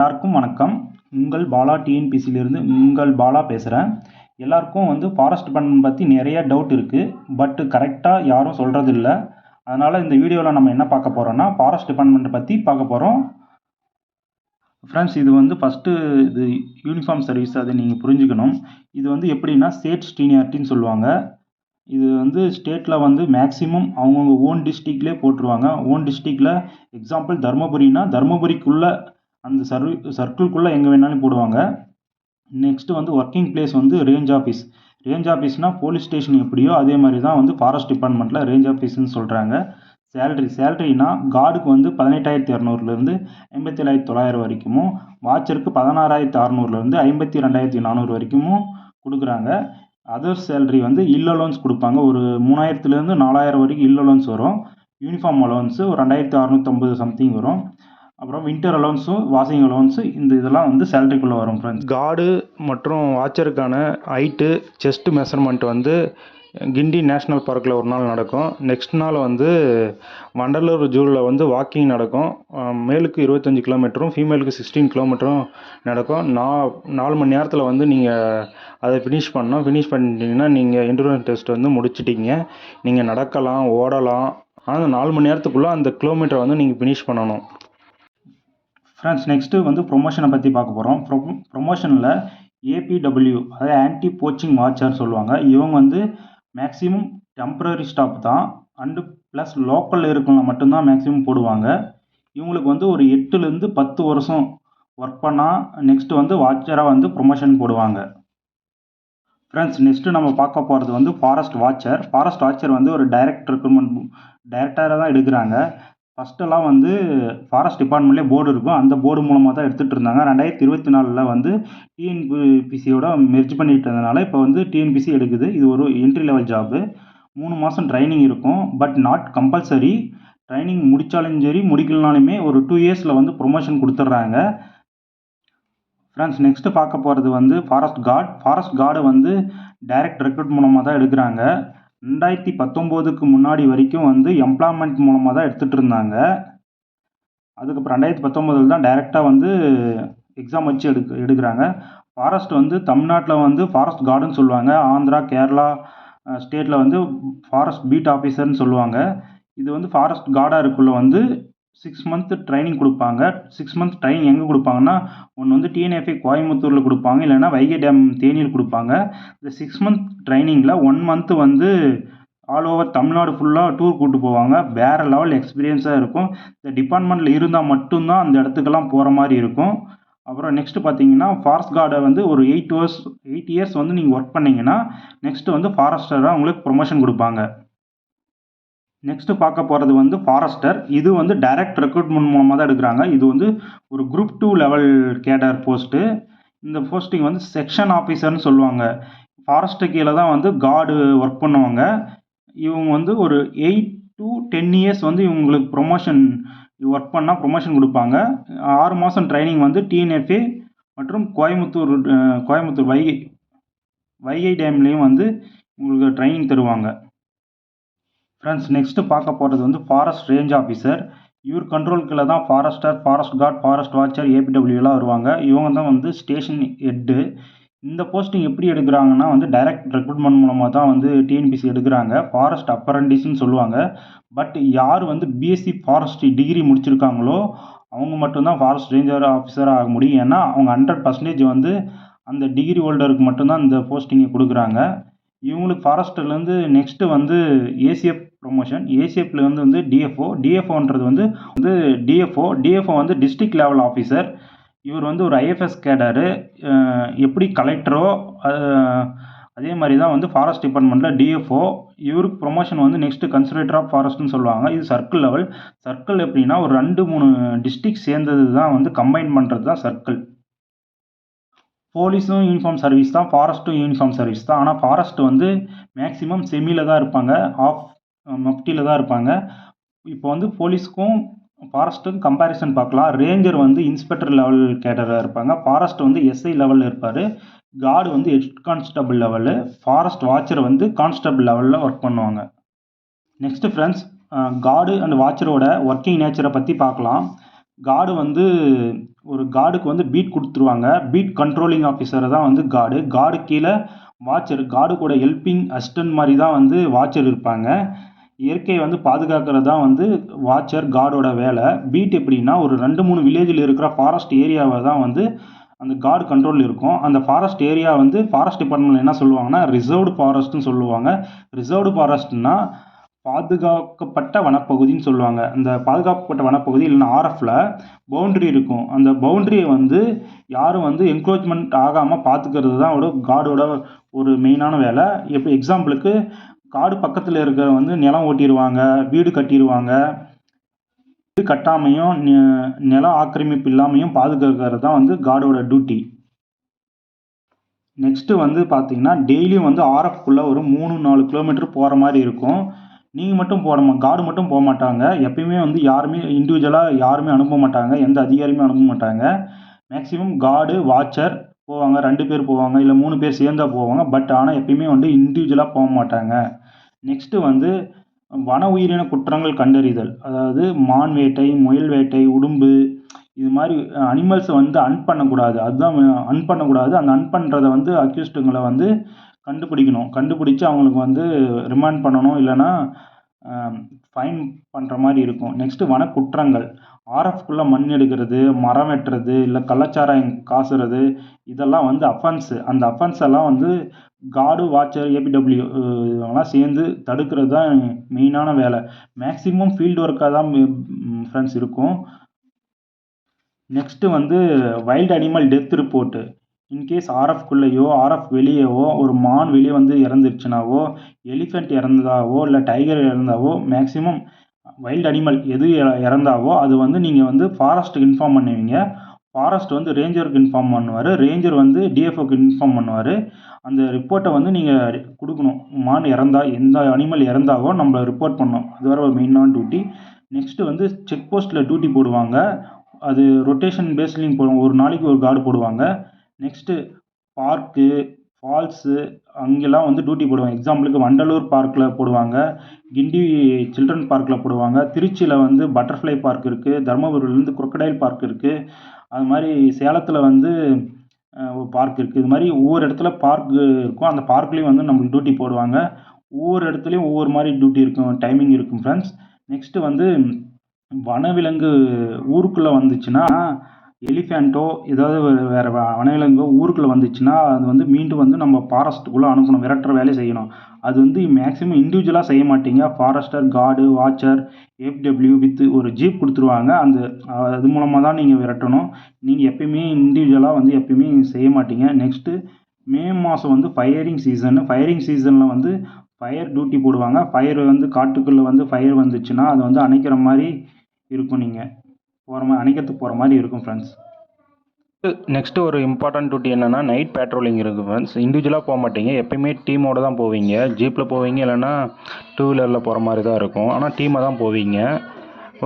எல்லாருக்கும் வணக்கம். உங்கள் பாலா டிஎன்பிசியிலிருந்து உங்கள் பாலா பேசுகிறேன். எல்லாருக்கும் ஃபாரஸ்ட் டிபார்ட்மெண்ட் பற்றி நிறைய டவுட் இருக்குது. பட் கரெக்டாக யாரும் சொல்கிறது இல்லை. அதனால் இந்த வீடியோவில் நம்ம என்ன பார்க்க போகிறோம்னா ஃபாரஸ்ட் டிபார்ட்மெண்ட்டை பற்றி பார்க்க போகிறோம். ஃப்ரெண்ட்ஸ், இது ஃபஸ்ட்டு இது யூனிஃபார்ம் சர்வீஸ், அதை நீங்கள் புரிஞ்சுக்கணும். இது எப்படின்னா ஸ்டேட் சீனியாரிட்டின்னு சொல்லுவாங்க. இது ஸ்டேட்டில் மேக்ஸிமம் அவங்கவுங்க ஓன் டிஸ்ட்ரிக்ட்லேயே போட்டுருவாங்க. ஓன் டிஸ்ட்ரிக்டில் எக்ஸாம்பிள் தருமபுரினா தருமபுரிக்குள்ளே அந்த சர்க்கிள்குள்ளே எங்கே வேணாலும் போடுவாங்க. Next working place range office. Range ஆஃபீஸ்னால் போலீஸ் ஸ்டேஷன் எப்படியோ அதே மாதிரி தான் ஃபாரஸ்ட் டிபார்ட்மெண்ட்டில் ரேஞ்ச் ஆஃபீஸ்ன்னு சொல்கிறாங்க. சேலரினா கார்டுக்கு 18,200லேருந்து 57,900 வரைக்கும், வாட்சருக்கு 16,600லேருந்து 52,400 வரைக்கும் கொடுக்குறாங்க. அதர் சேலரி இல் அலோன்ஸ் கொடுப்பாங்க. ஒரு 3,000லேருந்து 4,000 வரைக்கும் இல் அலோன்ஸ் வரும். யூனிஃபார்ம் அலோன்ஸு ஒரு 2,650 சம்திங் வரும். அப்புறம் வின்டர் அலோன்ஸும் வாஷிங் அலோன்ஸு இதெல்லாம் சேலரிக்குள்ளே வரும். ஃப்ரெண்ட்ஸ், கார்டு மற்றும் வாட்சருக்கான ஹைட்டு செஸ்ட் மெஷர்மெண்ட் கிண்டி நேஷ்னல் பார்க்கில் ஒரு நாள் நடக்கும். நெக்ஸ்ட் நாள் வண்டலூர் ஜூவில் வாக்கிங் நடக்கும். மேலுக்கு 25 கிலோமீட்டரும் ஃபீமேலுக்கு 16 கிலோமீட்டரும் நடக்கும். 4 மணி நேரத்தில் நீங்கள் அதை ஃபினிஷ் பண்ணணும். ஃபினிஷ் பண்ணிட்டீங்கன்னா நீங்கள் என்டூரன்ஸ் டெஸ்ட் முடிச்சிட்டிங்க. நீங்கள் நடக்கலாம், ஓடலாம். ஆனால் அந்த 4 மணி நேரத்துக்குள்ளே அந்த கிலோமீட்டரை நீங்கள் ஃபினிஷ் பண்ணணும். ஃப்ரெண்ட்ஸ், நெக்ஸ்ட்டு ப்ரொமோஷனை பற்றி பார்க்க போகிறோம். ப்ரொமோஷனில் ஏபிடபிள்யூ, அதாவது ஆன்டி போச்சிங் வாட்சர் சொல்லுவாங்க. இவங்க மேக்ஸிமம் டெம்பரரி ஸ்டாப் தான். அண்டு ப்ளஸ் லோக்கலில் இருக்கவங்க மட்டும்தான் மேக்ஸிமம் போடுவாங்க. இவங்களுக்கு ஒரு 8லேருந்து 10 வருஷம் ஒர்க் பண்ணால் நெக்ஸ்ட்டு வாட்சராக ப்ரொமோஷன் போடுவாங்க. ஃப்ரெண்ட்ஸ், நெக்ஸ்ட்டு நம்ம பார்க்க போகிறது ஃபாரஸ்ட் வாட்சர். ஃபாரஸ்ட் வாட்சர் ஒரு டைரக்ட் ரெக்ரூட்மெண்ட் டைரக்டராக தான் எடுக்கிறாங்க. ஃபஸ்ட்டெல்லாம் ஃபாரஸ்ட் டிபார்ட்மெண்ட்லேயே போர்டு இருக்கும். அந்த போர்டு மூலமாக தான் எடுத்துகிட்டு இருந்தாங்க. 2024 டிஎன்பிசியோட மெர்ஜ் பண்ணிட்டதுனால இப்போ டிஎன்பிசி எடுக்குது. இது ஒரு என்ட்ரி லெவல் ஜாப்பு. 3 மாதம் ட்ரைனிங் இருக்கும். But not compulsory. ட்ரைனிங் முடித்தாலும் சரி முடிக்கலனாலுமே ஒரு 2 இயர்ஸில் ப்ரொமோஷன் கொடுத்துட்றாங்க. ஃப்ரெண்ட்ஸ், நெக்ஸ்ட்டு பார்க்க போகிறது forest guard. Forest card direct recruit மூலமாக தான் எடுக்கிறாங்க. 2019க்கு முன்னாடி வரைக்கும் எம்ப்ளாய்மெண்ட் மூலமாக தான் எடுத்துகிட்டு இருந்தாங்க. அதுக்கப்புறம் 2019 தான் டைரெக்டாக எக்ஸாம் வச்சு எடுக்கிறாங்க. ஃபாரஸ்ட் தமிழ்நாட்டில் ஃபாரஸ்ட் கார்டுன்னு சொல்லுவாங்க. ஆந்திரா, கேரளா ஸ்டேட்டில் ஃபாரஸ்ட் பீட் ஆஃபீஸர்னு சொல்லுவாங்க. இது ஃபாரஸ்ட் கார்டாக இருக்குள்ள 6 மந்த் ட்ரைனிங் கொடுப்பாங்க. 6 மந்த் ட்ரைனிங் எங்கே கொடுப்பாங்கன்னா, ஒன்று டிஎன்எஃப்ஐ கோயம்புத்தூரில் கொடுப்பாங்க, இல்லைன்னா வைகை டேம் தேனியில் கொடுப்பாங்க. இந்த 6 மந்த் ட்ரைனிங்கில் 1 மந்த்து ஆல் ஓவர் தமிழ்நாடு ஃபுல்லாக டூர் கூப்பிட்டு போவாங்க. வேறு லெவல் எக்ஸ்பீரியன்ஸாக இருக்கும். இந்த டிபார்ட்மெண்ட்டில் இருந்தால் மட்டும்தான் அந்த இடத்துக்கெல்லாம் போகிற மாதிரி இருக்கும். அப்புறம் நெக்ஸ்ட்டு பார்த்தீங்கன்னா ஃபாரஸ்ட் கார்டை ஒரு 8 இயர்ஸ் நீங்கள் ஒர்க் பண்ணிங்கன்னா நெக்ஸ்ட்டு ஃபாரஸ்டராக உங்களுக்கு ப்ரொமோஷன் கொடுப்பாங்க. நெக்ஸ்ட்டு பார்க்க போகிறது ஃபாரஸ்டர். இது டைரக்ட் ரெக்ரூட்மெண்ட் மூலமாக தான் எடுக்கிறாங்க. இது ஒரு குரூப் 2 லெவல் கேடர் போஸ்ட்டு. இந்த போஸ்டிங் செக்ஷன் ஆஃபீஸர்னு சொல்லுவாங்க. ஃபாரஸ்ட்டு கீழே தான் கார்டு ஒர்க் பண்ணுவாங்க. இவங்க ஒரு 8 to 10 இயர்ஸ் இவங்களுக்கு ப்ரொமோஷன் ஒர்க் பண்ணால் ப்ரொமோஷன் கொடுப்பாங்க. 6 மாதம் ட்ரைனிங் டிஎன்எஃப்ஏ மற்றும் கோயம்புத்தூர் வைகை டேம்லேயும் உங்களுக்கு ட்ரைனிங் தருவாங்க. ஃப்ரெண்ட்ஸ், நெக்ஸ்ட்டு பார்க்க போகிறது ஃபாரஸ்ட் ரேஞ்ச் ஆஃபீஸர். இவர் கண்ட்ரோலுக்குள்ள தான் forester, forest guard, forest watcher, ஏபிடபிள்யூலாம் வருவாங்க. இவங்க தான் ஸ்டேஷன் ஹெட்டு. இந்த போஸ்டிங் எப்படி எடுக்கிறாங்கன்னா டைரக்ட் ரெக்ரூட்மெண்ட் மூலமாக தான் டிஎன்பிசி எடுக்கிறாங்க. ஃபாரஸ்ட் அப்ரண்டிஸ்ன்னு சொல்லுவாங்க. பட் யார் பிஎஸ்சி ஃபாரஸ்ட்ரி டிகிரி முடிச்சிருக்காங்களோ அவங்க மட்டும்தான் ஃபாரஸ்ட் ரேஞ்சர் ஆஃபீஸராக ஆக முடியும். ஏன்னா அவங்க 100% அந்த டிகிரி ஹோல்டருக்கு மட்டும்தான் இந்த போஸ்டிங்கை கொடுக்குறாங்க. இவங்களுக்கு ஃபாரஸ்ட்லேருந்து நெக்ஸ்ட்டு ஏசிஎஃப் ப்ரொமோஷன். ஏசிஎஃப்லேருந்து டிஎஃப்ஓ. டிஎஃப்ஓன்றது டிஎஃப்ஓ டிஸ்ட்ரிக்ட் லெவல் ஆஃபீஸர். இவர் ஒரு ஐஎஃப்எஸ் கேடரு. எப்படி கலெக்டரோ அதே மாதிரி தான் ஃபாரஸ்ட் டிபார்ட்மெண்ட்டில் டிஎஃப்ஓ. இவருக்கு ப்ரொமோஷன் நெக்ஸ்ட்டு கன்சர்வேட்டர் ஆஃப் ஃபாரஸ்ட்னு சொல்லுவாங்க. இது சர்க்கிள் லெவல். சர்க்கிள் எப்படின்னா ஒரு 2-3 டிஸ்ட்ரிக்ட் சேர்ந்தது தான் கம்பைன் பண்ணுறது தான் சர்க்கிள். போலீஸும் யூனிஃபார்ம் சர்வீஸ் தான், ஃபாரஸ்ட்டும் யூனிஃபார்ம் சர்வீஸ் தான். ஆனால் ஃபாரஸ்ட் மேக்ஸிமம் செமியில் தான் இருப்பாங்க, ஆஃப் மப்டியில் தான் இருப்பாங்க. இப்போ போலீஸுக்கும் ஃபாரஸ்ட்டுக்கும் கம்பேரிசன் பார்க்கலாம். ரேஞ்சர் இன்ஸ்பெக்டர் லெவல் கேடராக இருப்பாங்க. ஃபாரஸ்ட் எஸ்ஐ லெவலில் இருப்பார். Guard head constable level. Forest watcher constable லெவலில் ஒர்க் பண்ணுவாங்க. நெக்ஸ்ட்டு ஃப்ரெண்ட்ஸ், கார்டு அண்ட் வாட்சரோட ஒர்க்கிங் நேச்சரை பற்றி பார்க்கலாம். கார்டு ஒரு கார்டுக்கு வந்து பீட் கொடுத்துருவாங்க. பீட் கண்ட்ரோலிங் ஆஃபீஸர் தான் வந்து கார்டு. கார்டு கீழே வாட்சர், கார்டு கூட ஹெல்பிங் அசிஸ்டன்ட் மாதிரி தான் வந்து வாட்சர் இருப்பாங்க. இயற்கையை வந்து பாதுகாக்கிறது தான் வந்து வாட்சர் கார்டோட வேலை. பீட் எப்படின்னா ஒரு 2-3 வில்லேஜில் இருக்கிற ஃபாரஸ்ட் ஏரியாவை தான் வந்து அந்த கார்டு கண்ட்ரோல் இருக்கும். அந்த ஃபாரஸ்ட் ஏரியா வந்து ஃபாரஸ்ட் டிபார்ட்மெண்ட்டில் என்ன சொல்லுவாங்கன்னா ரிசர்வ்டு ஃபாரஸ்ட்னு சொல்லுவாங்க. ரிசர்வ்டு ஃபாரஸ்ட்னா பாதுகாக்கப்பட்ட வனப்பகுதின்னு சொல்லுவாங்க. அந்த பாதுகாக்கப்பட்ட வனப்பகுதி இல்லைன்னா ஆர்எஃப்ல பவுண்ட்ரி இருக்கும். அந்த பவுண்ட்ரியை வந்து யாரும் வந்து என்க்ரோச்மெண்ட் ஆகாமல் பார்த்துக்கிறது தான் ஒரு கார்டோட ஒரு மெயினான வேலை. இப்போ எக்ஸாம்பிளுக்கு காடு பக்கத்தில் இருக்கிற வந்து நிலம் ஓட்டிடுவாங்க, வீடு கட்டிடுவாங்க. வீடு கட்டாமையும் நிலம் ஆக்கிரமிப்பு இல்லாமையும் பாதுகாக்கிறது தான் வந்து கார்டோட டியூட்டி. நெக்ஸ்ட்டு வந்து பார்த்தீங்கன்னா டெய்லியும் வந்து ஆர்எஃப்குள்ளே ஒரு 3-4 கிலோமீட்டர் போகிற மாதிரி இருக்கும். நீங்கள் மட்டும் கார்டு மட்டும் போக மாட்டாங்க. எப்பயுமே வந்து யாருமே இண்டிவிஜுவலாக யாருமே அனுப்ப மாட்டாங்க. எந்த அதிகாரியுமே அனுப்ப மாட்டாங்க. மேக்ஸிமம் கார்டு, வாட்சர் போவாங்க. 2 பேர் போவாங்க, இல்லை 3 பேர் சேர்ந்தா போவாங்க. பட் ஆனால் எப்பயுமே வந்து இண்டிவிஜுவலாக போக மாட்டாங்க. நெக்ஸ்ட்டு வந்து வன உயிரின குற்றங்கள் கண்டறிதல். அதாவது மான் வேட்டை, முயல் வேட்டை, உடும்பு இது மாதிரி அனிமல்ஸை வந்து அன் பண்ணக்கூடாது. அதுதான் அன் பண்ணக்கூடாது. அந்த அன் பண்ணுறத வந்து அக்யூஸ்டுங்களை வந்து கண்டுபிடிக்கணும். கண்டுபிடிச்சு அவங்களுக்கு வந்து ரிமாண்ட் பண்ணணும், இல்லைன்னா ஃபைன் பண்ணுற மாதிரி இருக்கும். நெக்ஸ்ட்டு வனக்குற்றங்கள். ஆர்எஃப்குள்ளே மண் எடுக்கிறது, மரம் வெட்டுறது, இல்லை கள்ளச்சாராயம் காசுறது, இதெல்லாம் வந்து அஃபென்ஸு. அந்த அஃபென்ஸ் எல்லாம் வந்து கார்டு, வாட்சர், ஏபிடபிள்யூ இதெல்லாம் சேர்ந்து தடுக்கிறது தான் மெயினான வேலை. மேக்ஸிமம் ஃபீல்டு ஒர்க்காக தான் ஃப்ரெண்ட்ஸ் இருக்கும். நெக்ஸ்ட்டு வந்து wild animal death report. In case ஆர்எஃப்குள்ளேயோ ஆர்எஃப் வெளியேவோ ஒரு மான் வெளியே வந்து இறந்துருச்சுனாவோ, எலிஃபெண்ட் இறந்ததாவோ, இல்லை டைகர் இறந்தாவோ, மேக்ஸிமம் வைல்டு அனிமல் எது இறந்தாவோ அது வந்து நீங்கள் வந்து ஃபாரஸ்ட்டுக்கு இன்ஃபார்ம் பண்ணுவீங்க. ஃபாரஸ்ட் வந்து ரேஞ்சருக்கு இன்ஃபார்ம் பண்ணுவார். ரேஞ்சர் வந்து டிஎஃப்ஓக்கு இன்ஃபார்ம் பண்ணுவார். அந்த ரிப்போர்ட்டை வந்து நீங்கள் கொடுக்கணும். மான் இறந்தா, எந்த அனிமல் இறந்தாவோ நம்ம ரிப்போர்ட் பண்ணணும். அது வர ஒரு மெயினான டியூட்டி. நெக்ஸ்ட்டு வந்து செக் போஸ்ட்டில் டியூட்டி போடுவாங்க. அது ரொட்டேஷன் பேஸ்லையும் போடுவாங்க. ஒரு நாளைக்கு ஒரு கார்டு போடுவாங்க. நெக்ஸ்ட்டு பார்க்கு, ஃபால்ஸு அங்கெல்லாம் வந்து டியூட்டி போடுவாங்க. எக்ஸாம்பிளுக்கு வண்டலூர் பார்க்கில் போடுவாங்க, கிண்டி சில்ட்ரன் பார்க்கில் போடுவாங்க, திருச்சியில் வந்து பட்டர்ஃப்ளை பார்க் இருக்குது, தருமபுரியில் வந்து குரொக்கடைல் பார்க் இருக்குது, அது மாதிரி சேலத்தில் வந்து ஒரு பார்க் இருக்குது. இது மாதிரி ஒவ்வொரு இடத்துல பார்க் இருக்கும். அந்த பார்க்லேயும் வந்து நம்மளுக்கு டியூட்டி போடுவாங்க. ஒவ்வொரு இடத்துலையும் ஒவ்வொரு மாதிரி டியூட்டி இருக்கும், டைமிங் இருக்கும் ஃப்ரெண்ட்ஸ். நெக்ஸ்ட்டு வந்து வனவிலங்கு ஊருக்குள்ளே வந்துச்சுன்னா, எலிஃபேண்ட்டோ ஏதாவது வேறு வனவிலங்கோ ஊருக்குள்ளே வந்துச்சுன்னா அது வந்து மீண்டும் வந்து நம்ம ஃபாரஸ்ட்டுக்குள்ளே அனுப்பணும், விரட்டுற வேலையை செய்யணும். அது வந்து மேக்ஸிமம் இண்டிவிஜுவலாக செய்ய மாட்டீங்க. Forester, card, watcher, ABW with ஒரு ஜீப் கொடுத்துருவாங்க. அது மூலமாக தான் நீங்கள் விரட்டணும். நீங்கள் எப்பயுமே இண்டிவிஜுவலாக வந்து எப்பயுமே செய்ய மாட்டீங்க. நெக்ஸ்ட்டு மே மாதம் வந்து ஃபயரிங் சீசனு. ஃபயரிங் சீசனில் வந்து ஃபயர் டியூட்டி போடுவாங்க. ஃபயர் வந்து காட்டுக்குள்ளே வந்து ஃபயர் வந்துச்சுன்னா அதை வந்து அணைக்கிற மாதிரி இருக்கும். நீங்கள் அணைக்கிறதுக்கு போகிற மாதிரி இருக்கும் ஃப்ரெண்ட்ஸ். நெக்ஸ்ட்டு ஒரு இம்பார்ட்டன்ட் டியூட்டி என்னென்னா நைட் பேட்ரோலிங் இருக்குது ஃப்ரெண்ட்ஸ். இண்டிவிஜுவலாக போக மாட்டீங்க. எப்பயுமே டீமோடு தான் போவீங்க. ஜீப்பில் போவீங்க, இல்லைன்னா 2 வீலரில் போகிற மாதிரி தான் இருக்கும். ஆனால் டீமாக தான் போவீங்க.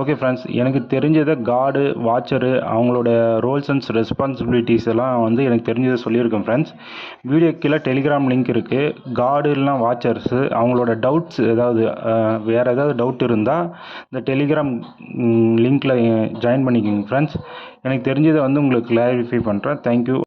ஓகே ஃப்ரெண்ட்ஸ், எனக்கு தெரிஞ்சதை கார்டு, வாட்சரு அவங்களோட ரோல்ஸ் அண்ட் ரெஸ்பான்சிபிலிட்டிஸ் எல்லாம் வந்து எனக்கு தெரிஞ்சதை சொல்லியிருக்கேன் ஃப்ரெண்ட்ஸ். வீடியோ கீழே டெலிகிராம் லிங்க் இருக்குது. கார்டு இல்லைனா வாட்சர்ஸு அவங்களோட டவுட்ஸ் ஏதாவது வேறு ஏதாவது டவுட் இருந்தால் இந்த டெலிகிராம் லிங்க்கில் ஜாயின் பண்ணிக்கோங்க ஃப்ரெண்ட்ஸ். எனக்கு தெரிஞ்சதை வந்து உங்களுக்கு கிளாரிஃபை பண்ணுறேன். தேங்க்யூ.